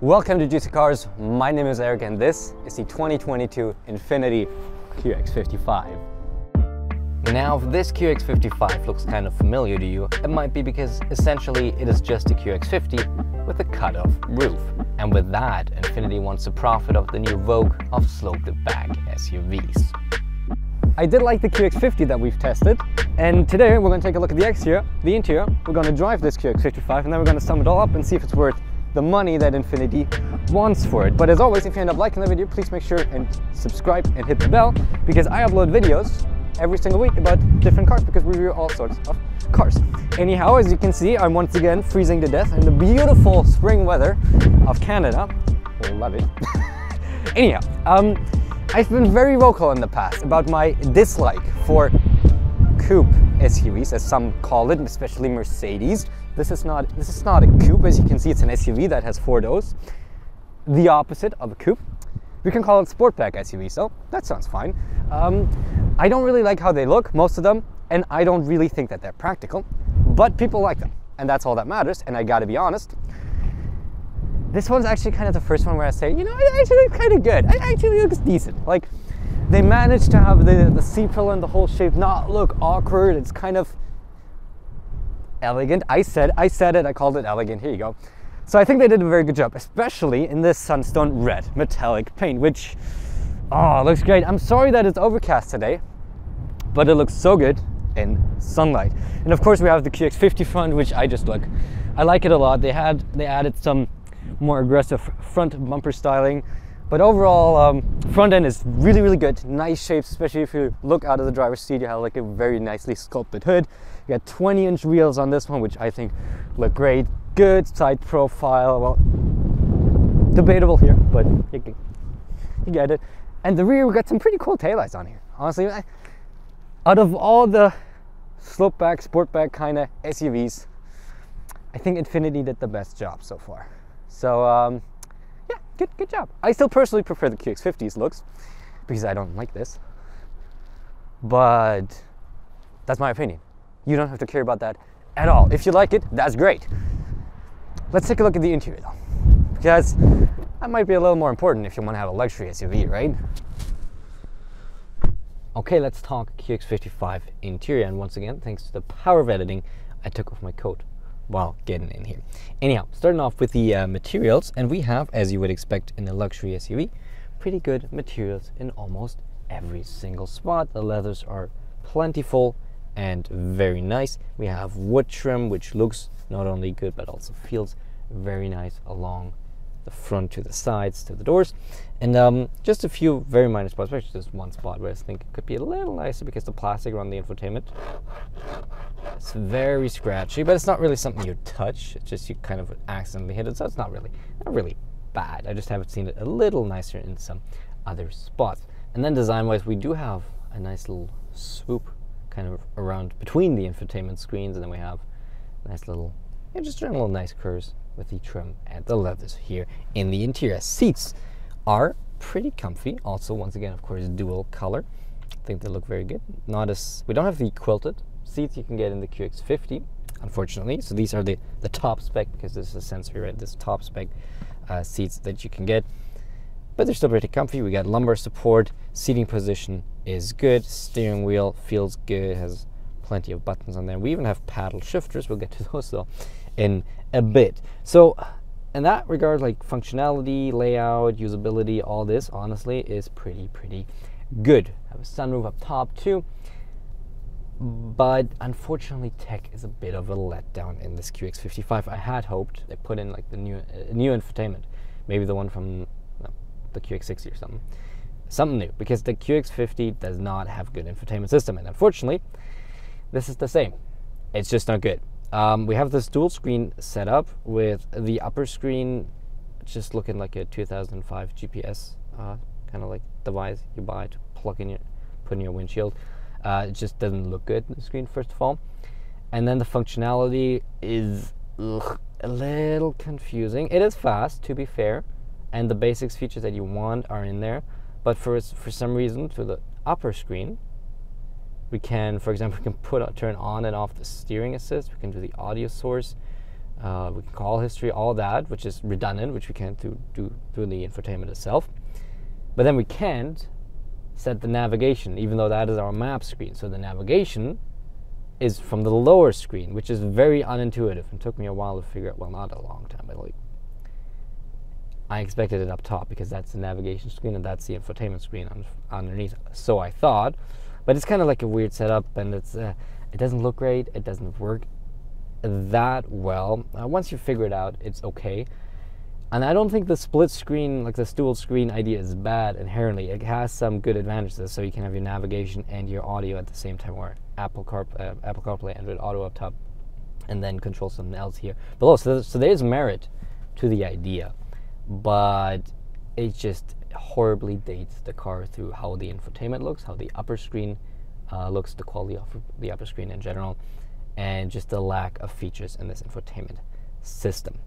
Welcome to GCCars. My name is Eric and this is the 2022 Infiniti QX55. Now, if this QX55 looks kind of familiar to you, it might be because essentially it is just a QX50 with a cut-off roof. And with that, Infiniti wants to profit off the new vogue of sloped-back SUVs. I did like the QX50 that we've tested, and today we're going to take a look at the interior. We're going to drive this QX55 and then we're going to sum it all up and see if it's worth the money that Infiniti wants for it. But as always, if you end up liking the video, please make sure and subscribe and hit the bell, because I upload videos every single week about different cars, because we review all sorts of cars. Anyhow, as you can see, I'm once again freezing to death in the beautiful spring weather of Canada. I love it. Anyhow, I've been very vocal in the past about my dislike for coupe SUVs, as some call it, especially Mercedes. This is not a coupe. As you can see, it's an SUV that has 4 doors. The opposite of a coupe. We can call it sportback SUV, so that sounds fine. I don't really like how they look, most of them, and I don't really think that they're practical, but people like them, and that's all that matters. And I gotta be honest, this one's actually kind of the first one where I say, you know, it actually looks kind of good. It actually looks decent. Like, they managed to have the C-pillar and the whole shape not look awkward. It's kind of elegant. I said it, I called it elegant. Here you go. So I think they did a very good job, especially in this sunstone red metallic paint, which, oh, looks great. I'm sorry that it's overcast today, but it looks so good in sunlight. And of course we have the QX50 front, which I like it a lot. They added some more aggressive front bumper styling, but overall front end is really good. Nice shapes, especially if you look out of the driver's seat. You have like a very nicely sculpted hood. You got 20-inch wheels on this one, which I think look great. Good side profile. Well, debatable here, but you get it. And the rear, we got some pretty cool taillights on here. Honestly, out of all the slopeback, sportback kind of SUVs, I think Infiniti did the best job so far. So yeah, good job. I still personally prefer the QX50's looks because I don't like this, but that's my opinion. You don't have to care about that at all. If you like it, that's great. Let's take a look at the interior though, because that might be a little more important if you want to have a luxury SUV, right? Okay, let's talk QX55 interior, and once again, thanks to the power of editing, I took off my coat while getting in here. Anyhow, starting off with the materials, and we have, as you would expect in a luxury SUV, pretty good materials in almost every single spot. The leathers are plentiful and very nice. We have wood trim, which looks not only good but also feels very nice along the front to the sides to the doors. And just a few very minor spots, especially just one spot where I think it could be a little nicer, because the plastic around the infotainment, it's very scratchy, but it's not really something you touch. It's just you kind of accidentally hit it, so it's not really bad. I just haven't seen it a little nicer in some other spots. And then design-wise, we do have a nice little swoop kind of around between the infotainment screens, and then we have nice little, just little nice curves with the trim and the leathers here in the interior. Seats are pretty comfy. Also, once again, of course, dual color. I think they look very good. We don't have the quilted seats you can get in the QX50, unfortunately. So these are the top spec, because this is a Sensory, right? This top spec seats that you can get, but they're still pretty comfy. We got lumbar support. Seating position is good. Steering wheel feels good. Has plenty of buttons on there. We even have paddle shifters. We'll get to those though in a bit. So in that regard, like functionality, layout, usability, all this honestly is pretty good. Have a sunroof up top too, but unfortunately tech is a bit of a letdown in this QX55. I had hoped they put in like the new infotainment, maybe the one from the QX60 or something new, because the QX50 does not have good infotainment system, and unfortunately this is the same. It's just not good. We have this dual screen setup with the upper screen just looking like a 2005 GPS kind of like device you buy to put in your windshield. It just doesn't look good in the screen, first of all, and then the functionality is a little confusing. It is fast, to be fair, and the basics features that you want are in there, but for some reason, for the upper screen, we can, for example, turn on and off the steering assist. We can do the audio source. We can call history, all that, which is redundant, which we can't do through the infotainment itself. But then we can't set the navigation, even though that is our map screen. So the navigation is from the lower screen, which is very unintuitive and took me a while to figure out. Well, not a long time, but like I expected it up top because that's the navigation screen and that's the infotainment screen underneath. So I thought, but it's kind of like a weird setup, and it doesn't look great. It doesn't work that well. Once you figure it out, it's okay. And I don't think the split screen, like this dual screen idea, is bad inherently. It has some good advantages, so you can have your navigation and your audio at the same time, or Apple CarPlay, Android Auto up top, and then control something else here below. So there's merit to the idea, but it just horribly dates the car through how the infotainment looks, how the upper screen looks, the quality of the upper screen in general, and just the lack of features in this infotainment system.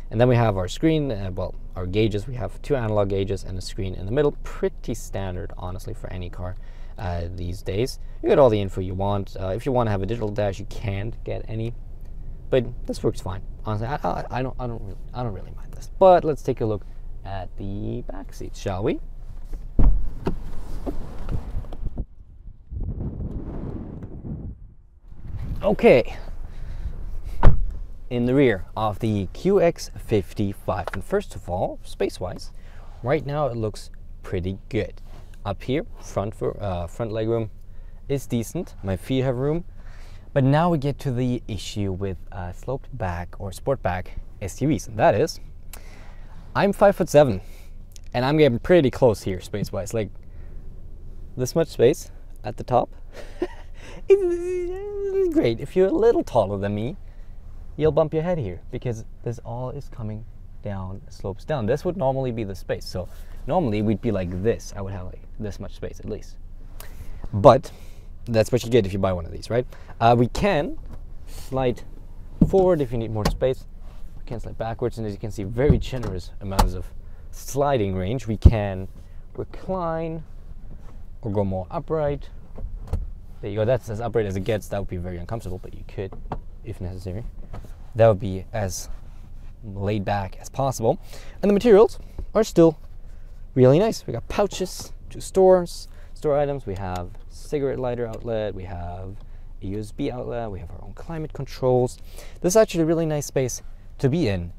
And then we have our screen, well, our gauges. We have 2 analog gauges and a screen in the middle. Pretty standard, honestly, for any car these days. You get all the info you want. If you want to have a digital dash, you can't get any, but this works fine. Honestly, I don't really mind this. But let's take a look at the back seats, shall we? Okay. In the rear of the QX55, and first of all, space-wise, right now it looks pretty good. Up here, front legroom is decent. My feet have room, but now we get to the issue with sloped back or sportback SUVs, and that is, I'm 5'7", and I'm getting pretty close here space-wise. Like this much space at the top. It's great. If you're a little taller than me, you'll bump your head here because this all is coming down, slopes down. This would normally be the space. So normally we'd be like this. I would have like this much space at least. But that's what you get if you buy one of these, right? We can slide forward if you need more space. We can slide backwards, and as you can see, very generous amounts of sliding range. We can recline or go more upright. There you go. That's as upright as it gets. That would be very uncomfortable, but you could, if necessary. That would be as laid back as possible. And the materials are still really nice. We got pouches to store items. We have cigarette lighter outlet. We have a USB outlet. We have our own climate controls. This is actually a really nice space to be in,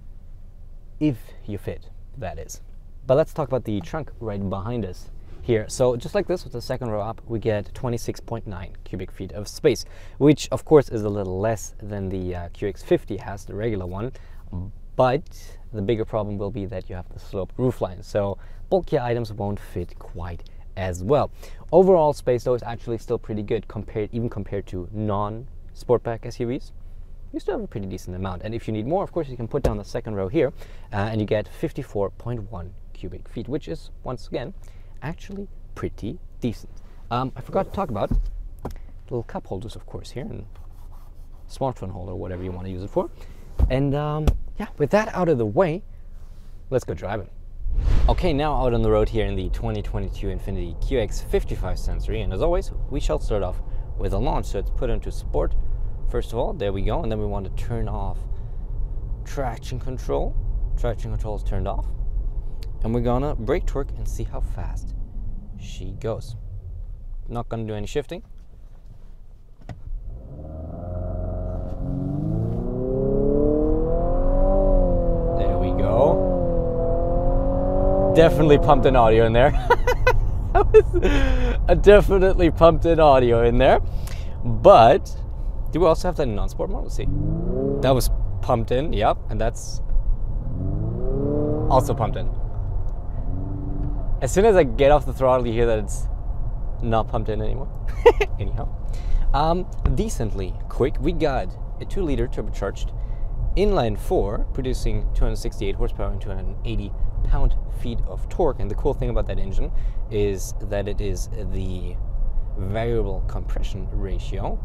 if you fit, that is. But let's talk about the trunk right behind us here. So just like this, with the second row up, we get 26.9 cubic feet of space, which of course is a little less than the QX50 has, the regular one. But the bigger problem will be that you have the sloped roofline, so bulkier items won't fit quite as well. Overall space though is actually still pretty good even compared to non-sportback SUVs. You still have a pretty decent amount, and if you need more, of course, you can put down the second row here, and you get 54.1 cubic feet, which is once again actually pretty decent. I forgot to talk about little cup holders, of course, here, and smartphone holder, whatever you want to use it for. And yeah, with that out of the way, let's go driving. Okay, now out on the road here in the 2022 Infiniti QX55 Sensory, and as always, we shall start off with a launch. So it's put into sport. First of all, there we go, and then we want to turn off traction control. Traction control is turned off. And we're gonna brake torque and see how fast she goes. Not gonna do any shifting. There we go. Definitely pumped in audio in there. That was a definitely pumped in audio in there. But do we also have that in non-sport mode? Let's see. That was pumped in, yep, and that's also pumped in. As soon as I get off the throttle, you hear that it's not pumped in anymore. Anyhow, decently quick. We got a 2-liter turbocharged inline 4, producing 268 horsepower and 280 pound-feet of torque. And the cool thing about that engine is that it is the variable compression ratio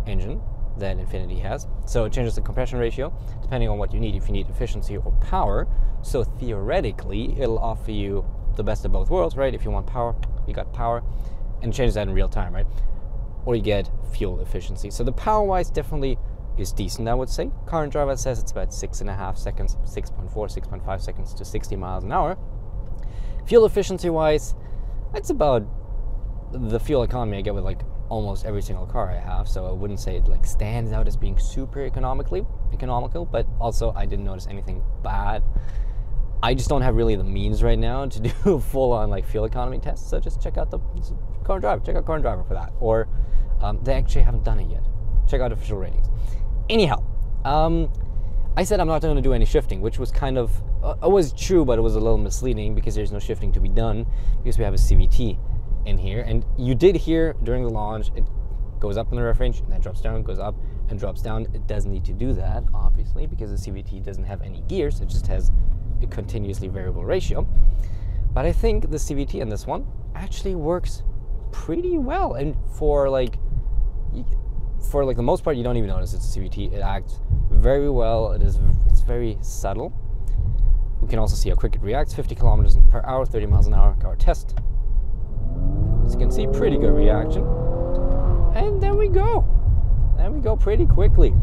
engine that Infiniti has. So it changes the compression ratio depending on what you need, if you need efficiency or power. So theoretically, it'll offer you the best of both worlds, right? If you want power, you got power, and it changes that in real time, right? Or you get fuel efficiency. So the power-wise, definitely is decent, I would say. Current driver says it's about 6.5 seconds, 6.4, 6.5 seconds to 60 miles an hour. Fuel efficiency wise, that's about the fuel economy I get with like almost every single car I have, so I wouldn't say it like stands out as being super economical, but also I didn't notice anything bad. I just don't have really the means right now to do full-on like fuel economy tests, so just check out the Car Driver. Check out Car Driver for that, or they actually haven't done it yet. Check out official ratings. Anyhow, I said I'm not going to do any shifting, which was kind of it was true, but it was a little misleading because there's no shifting to be done because we have a CVT in here, and you did hear during the launch it goes up in the ref range and then drops down, goes up and drops down. It doesn't need to do that, obviously, because the CVT doesn't have any gears. It just has a continuously variable ratio. But I think the CVT in this one actually works pretty well, and for like the most part you don't even notice it's a CVT. It acts very well. It's very subtle. We can also see how quick it reacts. 50 kilometers per hour, 30 miles an hour. Our test. As you can see, pretty good reaction. And then we go. And we go pretty quickly.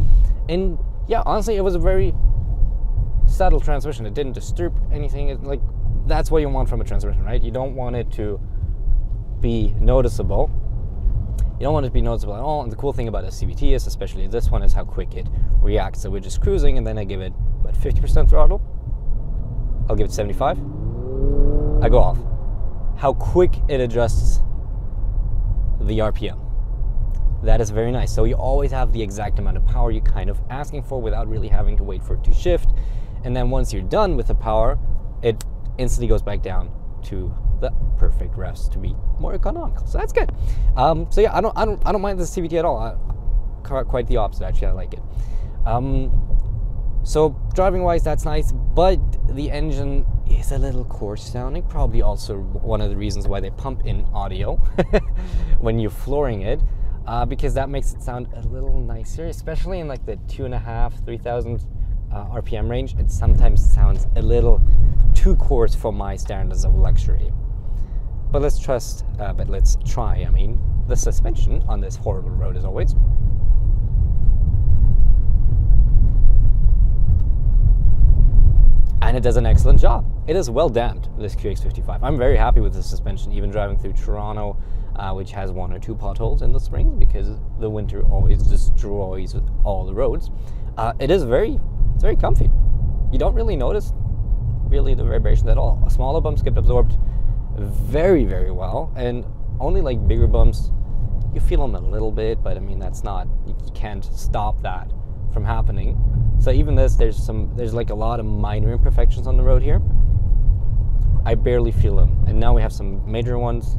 And yeah, honestly, it was a very subtle transmission. It didn't disturb anything. Like, that's what you want from a transmission, right? You don't want it to be noticeable. You don't want it to be noticeable at all. And the cool thing about a CVT is, especially this one, is how quick it reacts. So we're just cruising, and then I give it about 50% throttle. I'll give it 75. I go off. How quick it adjusts the RPM. That is very nice. So you always have the exact amount of power you're kind of asking for without really having to wait for it to shift. And then once you're done with the power, it instantly goes back down to the perfect revs to be more economical. So that's good. So yeah, I don't mind the CVT at all. Quite the opposite, actually. I like it. So driving wise, that's nice, but the engine is a little coarse sounding. Probably also one of the reasons why they pump in audio when you're flooring it, because that makes it sound a little nicer, especially in like the 2.5, 3,000 RPM range. It sometimes sounds a little too coarse for my standards of luxury. But let's try, I mean, the suspension on this horrible road as always. And it does an excellent job. It is well damped, this QX55. I'm very happy with the suspension, even driving through Toronto, which has 1 or 2 potholes in the springs because the winter always destroys all the roads. It's very comfy. You don't really notice the vibrations at all. Smaller bumps get absorbed very, very well, and only like bigger bumps, you feel them a little bit, but I mean, that's not, you can't stop that from happening. So even this, there's like a lot of minor imperfections on the road here. I barely feel them, and now we have some major ones,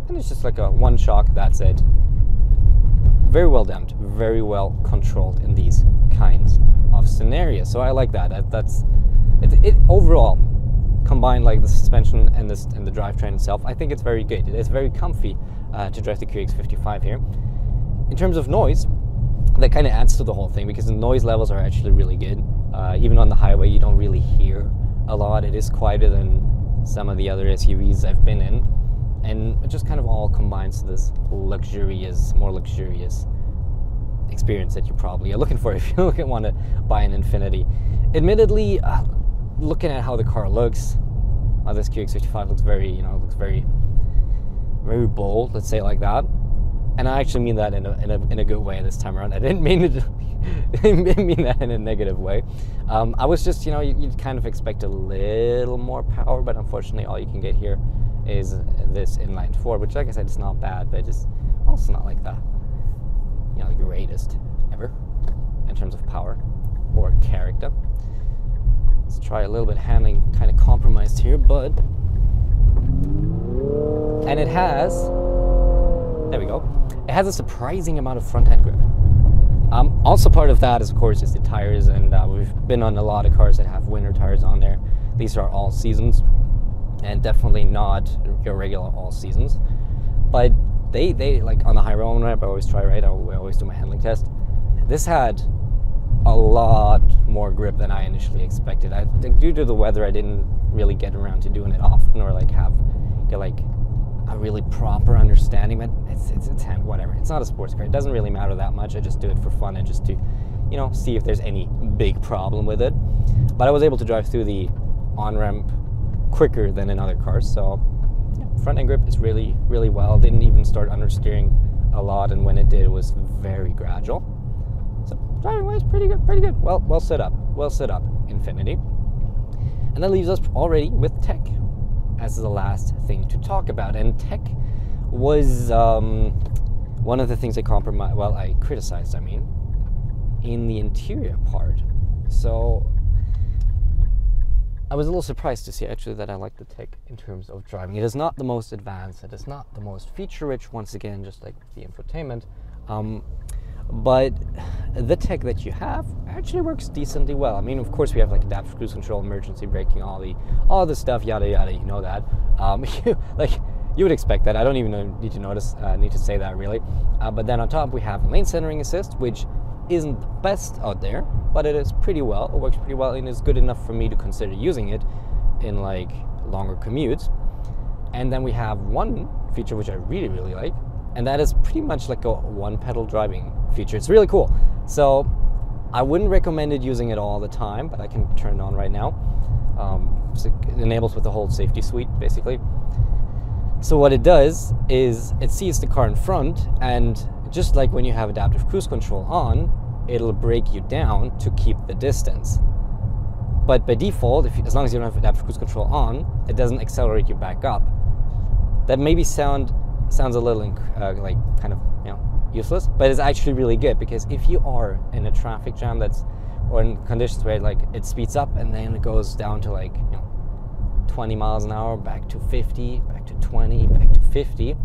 and it's just like a one shock, that's it. Very well damped, very well controlled in these kinds of scenarios. So I like that. It overall, combined like the suspension and the drivetrain itself, I think it's very good. It's very comfy to drive the QX55 here. In terms of noise, that kind of adds to the whole thing because the noise levels are actually really good. Even on the highway, you don't really hear a lot. It is quieter than some of the other SUVs I've been in, and it just kind of all combines to this more luxurious experience that you probably are looking for if you want to buy an Infiniti. Admittedly, looking at how the car looks, this QX55 looks very bold, let's say it like that. And I actually mean that in a good way this time around. I didn't mean it. Didn't mean that in a negative way. I was just, you'd kind of expect a little more power, but unfortunately, all you can get here is this inline 4, which, like I said, it's not bad, but it's also not like the greatest ever in terms of power or character. Let's try a little bit handling, kind of compromised here, but and it has. There we go. It has a surprising amount of front-end grip. Also part of that is, of course, is the tires, and we've been on a lot of cars that have winter tires on there. These are all seasons, and definitely not your regular all seasons. But they like on the high road ramp, I always try, right? I always do my handling test. This had a lot more grip than I initially expected. Due to the weather, I didn't really get around to doing it often, or like a really proper understanding, but it's whatever. It's not a sports car. It doesn't really matter that much. I just do it for fun and just to, you know, see if there's any big problem with it. But I was able to drive through the on-ramp quicker than in other cars, so yeah, front end grip is really, really well. Didn't even start understeering a lot, and when it did, it was very gradual. So driving wise, pretty good, pretty good. Well set up, Infiniti. And that leaves us already with tech as the last thing to talk about. And tech was one of the things I criticized, in the interior part. So I was a little surprised to see actually that I like the tech in terms of driving. It is not the most advanced, it is not the most feature-rich, once again, just like the infotainment. But the tech that you have actually works decently well. I mean, of course, we have like adaptive cruise control, emergency braking, all the stuff, yada yada. You know that. You would expect that. I don't even need to say that really. But then on top, we have lane centering assist, which isn't the best out there, but it is pretty well. It works pretty well and is good enough for me to consider using it in like longer commutes. And then we have one feature which I really, really like, and that is pretty much like a one-pedal driving feature. It's really cool. So I wouldn't recommend it using it all the time, but I can turn it on right now. So it enables with the whole safety suite, basically. So what it does is it sees the car in front, and just like when you have adaptive cruise control on, it'll brake you down to keep the distance. But by default, as long as you don't have adaptive cruise control on, it doesn't accelerate you back up. That maybe sounds a little like kind of, you know, useless, but it's actually really good, because if you are in a traffic jam or in conditions where like it speeds up and then it goes down to like, you know, 20 miles an hour, back to 50, back to 20, back to 50.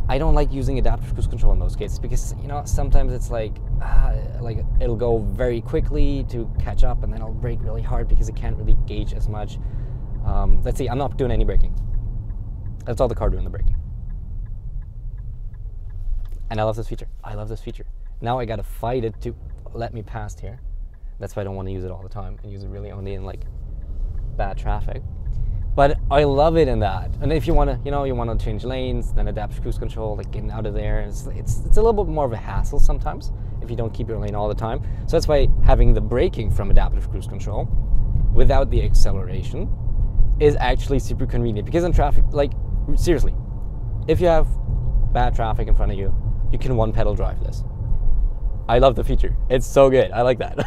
I don't like using adaptive cruise control in those cases, because, you know, sometimes it's like it'll go very quickly to catch up, and then I'll brake really hard because it can't really gauge as much. Let's see, I'm not doing any braking. That's all the car doing, the braking. And I love this feature. I love this feature. Now I gotta fight it to let me past here. That's why I don't want to use it all the time and use it really only in like bad traffic. But I love it in that. And if you want to, you want to change lanes, then adaptive cruise control, like getting out of there, it's a little bit more of a hassle sometimes if you don't keep your lane all the time. So that's why having the braking from adaptive cruise control without the acceleration is actually super convenient. Because in traffic, like seriously, if you have bad traffic in front of you, you can one pedal drive this. I love the feature. It's so good. I like that.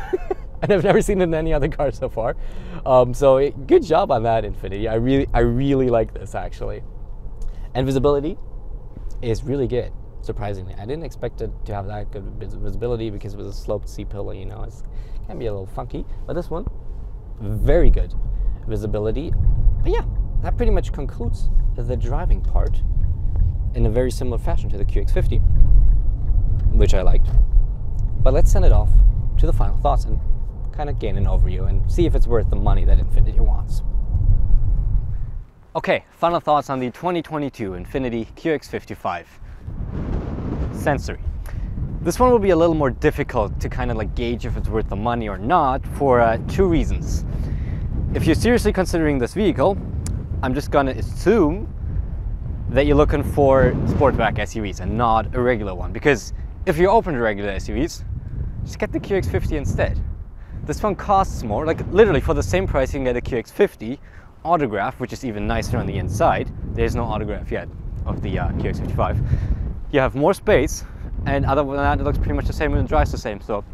And I've never seen it in any other car so far. So good job on that, Infiniti. I really like this actually. And visibility is really good, surprisingly. I didn't expect it to have that good visibility because it was a sloped C-pillar, you know, it can be a little funky. But this one, very good visibility. But yeah, that pretty much concludes the driving part in a very similar fashion to the QX50, which I liked. But let's send it off to the final thoughts and kind of gain an overview and see if it's worth the money that Infiniti wants. Okay, final thoughts on the 2022 Infiniti QX55 Sensory. This one will be a little more difficult to kind of like gauge if it's worth the money or not for two reasons. If you're seriously considering this vehicle, I'm just gonna assume that you're looking for sportback SUVs and not a regular one, because if you're open to regular SUVs, just get the QX50 instead. This one costs more, like literally for the same price you can get a QX50 autograph, which is even nicer on the inside. There's no autograph yet of the QX55. You have more space, and other than that, it looks pretty much the same and drives the same, so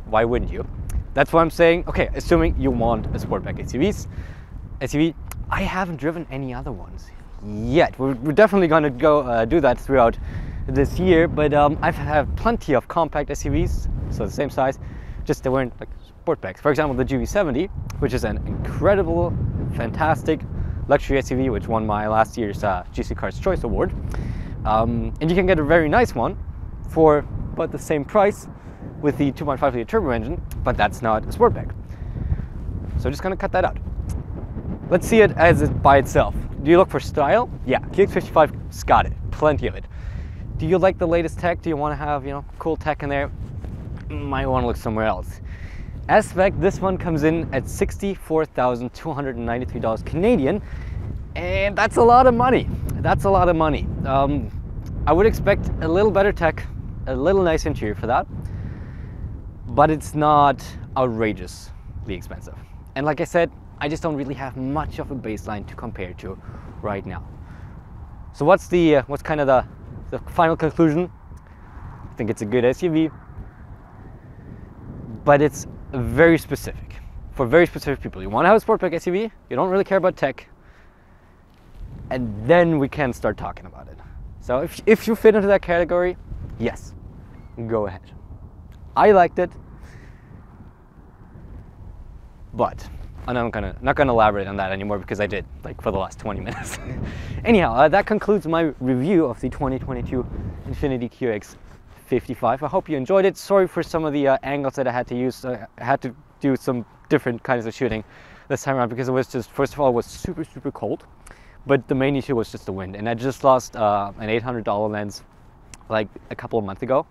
why wouldn't you? That's why I'm saying, okay, assuming you want a sportback SUV, I haven't driven any other ones yet. We're definitely gonna go do that throughout this year, but I've had plenty of compact SUVs, so the same size, just they weren't like sportbacks. For example, the GV70, which is an incredible, fantastic luxury SUV, which won my last year's GCCars Choice Award. And you can get a very nice one for about the same price with the 2.5-liter turbo engine, but that's not a sportback. So just gonna cut that out. Let's see it as it by itself. Do you look for style? Yeah, QX55's got it, plenty of it. Do you like the latest tech? Do you want to have, cool tech in there? Might want to look somewhere else. As spec, this one comes in at $64,293 Canadian, And that's a lot of money. That's a lot of money. I would expect a little better tech, a little nice interior for that, but it's not outrageously expensive. And like I said, I just don't really have much of a baseline to compare to right now. So what's kind of the final conclusion? I think it's a good SUV, but it's very specific for very specific people. You want to have a sportback SUV, you don't really care about tech, and then we can start talking about it. So if you fit into that category, yes, go ahead. I liked it, but I'm not gonna elaborate on that anymore because I did, like, for the last 20 minutes. Anyhow, that concludes my review of the 2022 Infiniti QX55. I hope you enjoyed it. Sorry for some of the angles that I had to use. I had to do some different kinds of shooting this time around because it was just, first of all, it was super cold, but the main issue was just the wind. And I just lost an $800 lens like a couple of months ago,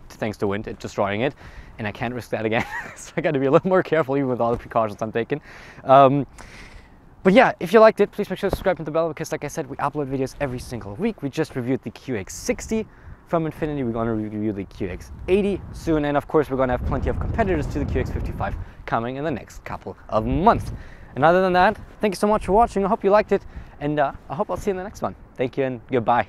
thanks to wind, destroying it, and I can't risk that again. So I got to be a little more careful even with all the precautions I'm taking. But yeah, if you liked it, please make sure to subscribe to the bell because, like I said, we upload videos every single week. We just reviewed the QX60 from Infiniti. We're going to review the QX80 soon, and of course we're going to have plenty of competitors to the QX55 coming in the next couple of months. And other than that, thank you so much for watching. I hope you liked it, and I hope I'll see you in the next one. Thank you and goodbye.